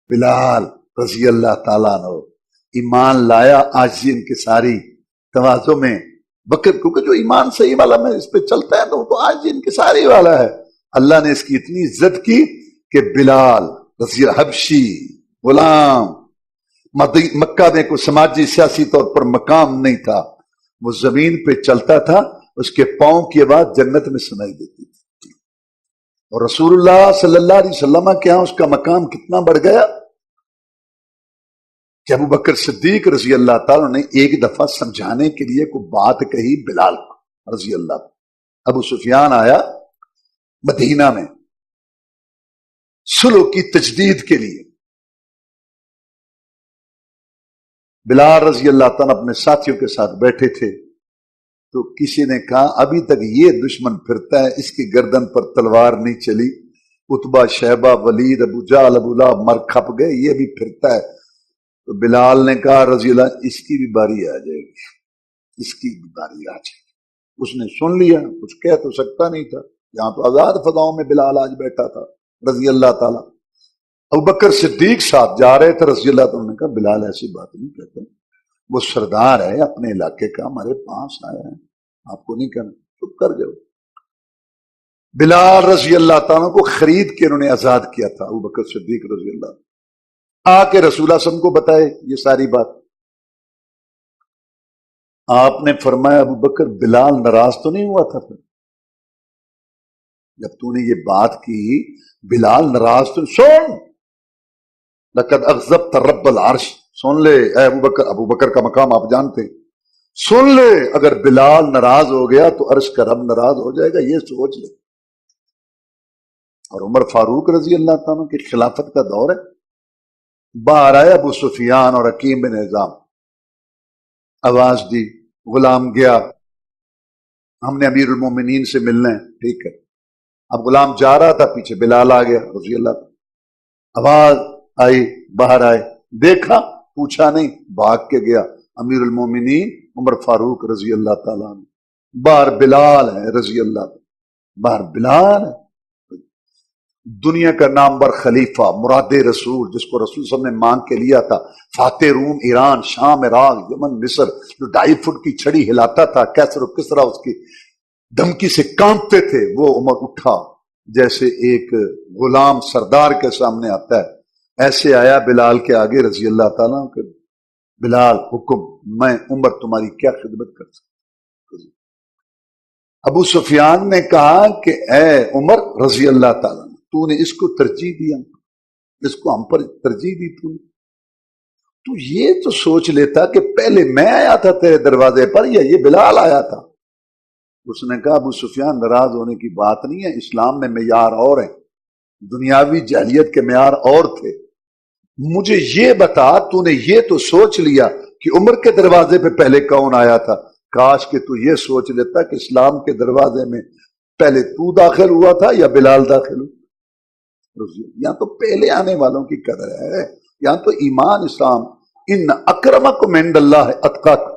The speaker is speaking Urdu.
بلال رضی اللہ تعالیٰ عنہ ایمان لایا عاجزی انکساری تواضع میں بکر، کیونکہ جو ایمان صحیح والا میں اس پہ چلتا ہے تو وہ تو عاجزی انکساری والا ہے. اللہ نے اس کی اتنی عزت کی کہ بلال رضی حبشی غلام، مکہ میں کوئی سماجی سیاسی طور پر مقام نہیں تھا، وہ زمین پہ چلتا تھا، اس کے پاؤں کی آواز جنت میں سنائی دیتی تھی. اور رسول اللہ صلی اللہ علیہ وسلم کے ہاں اس کا مقام کتنا بڑھ گیا کہ ابو بکر صدیق رضی اللہ تعالیٰ نے ایک دفعہ سمجھانے کے لیے کوئی بات کہی بلال رضی اللہ. ابو سفیان آیا مدینہ میں صلح کی تجدید کے لیے. بلال رضی اللہ تعالیٰ اپنے ساتھیوں کے ساتھ بیٹھے تھے تو کسی نے کہا ابھی تک یہ دشمن پھرتا ہے، اس کی گردن پر تلوار نہیں چلی، عتبہ شیبہ ولید ابو جہل ابو لہب مر کھپ گئے، یہ بھی پھرتا ہے. تو بلال نے کہا رضی اللہ اس کی بھی باری آ جائے گی، اس کی بھی باری آ جائے گی. اس نے سن لیا، کچھ کہہ تو سکتا نہیں تھا، یہاں تو آزاد فضاؤں میں بلال آج بیٹھا تھا رضی اللہ تعالیٰ. ابو بکر صدیق ساتھ جا رہے تھے رضی اللہ تعالیٰ نے کہا بلال ایسی بات نہیں کہتے، وہ سردار ہے اپنے علاقے کا، ہمارے پاس آیا ہے، آپ کو نہیں کرنا، چپ کر جاؤ. بلال رضی اللہ تعالیٰ کو خرید کے انہوں نے آزاد کیا تھا. ابو بکر صدیق رضی اللہ آ کے رسول اللہ صلی اللہ علیہ وسلم کو بتائے یہ ساری بات. آپ نے فرمایا ابو بکر بلال ناراض تو نہیں ہوا تھا؟ پھر جب تو نے یہ بات کی بلال ناراض تو سن، لقد اغضبت رب العرش، سن لے اے ابو بکر کا مقام آپ جانتے، سن لے اگر بلال ناراض ہو گیا تو عرش کا رب ناراض ہو جائے گا، یہ سوچ لے. اور عمر فاروق رضی اللہ تعالیٰ کی خلافت کا دور ہے. باہر آئے ابو سفیان اور حکیم بن حزام، آواز دی، غلام گیا، ہم نے امیر المومنین سے ملنا ہے. ٹھیک ہے. اب غلام جا رہا تھا، پیچھے بلال آ گیا رضی اللہ تعالیٰ. آواز آئی، باہر آئے، دیکھا، پوچھا نہیں، بھاگ کے گیا. امیر المومنین عمر فاروق رضی اللہ تعالیٰ عنہ، باہر بلال ہے رضی اللہ تعالیٰ، باہر بلال ہے. دنیا کا نامور خلیفہ، مراد رسول، جس کو رسول صلی اللہ علیہ وسلم نے مانگ کے لیا تھا، فاتح روم، ایران، شام، عراق، یمن، مصر، جو 2.5 فٹ کی چھڑی ہلاتا تھا، کیسر و کسرا اس کی دھمکی سے کانپتے تھے، وہ عمر اٹھا جیسے ایک غلام سردار کے سامنے آتا ہے، ایسے آیا بلال کے آگے رضی اللہ تعالیٰ کہ بلال حکم، میں عمر تمہاری کیا خدمت کر سکتا. ابو سفیان نے کہا کہ اے عمر رضی اللہ تعالیٰ، تو نے اس کو ترجیح دیا، اس کو ہم پر ترجیح دی، تو یہ تو سوچ لیتا کہ پہلے میں آیا تھا تیرے دروازے پر یا یہ بلال آیا تھا. اس نے کہا ابو سفیان ناراض ہونے کی بات نہیں ہے، اسلام میں معیار اور ہیں، دنیاوی جاہلیت کے معیار اور تھے. مجھے یہ بتا، تو نے یہ تو سوچ لیا کہ عمر کے دروازے پہ پہلے کون آیا تھا، کاش کہ تو یہ سوچ لیتا کہ اسلام کے دروازے میں پہلے تو داخل ہوا تھا یا بلال داخل ہوا. یہاں تو پہلے آنے والوں کی قدر ہے، یہاں تو ایمان اسلام، ان اکرمکم عند اللہ اتقاکم.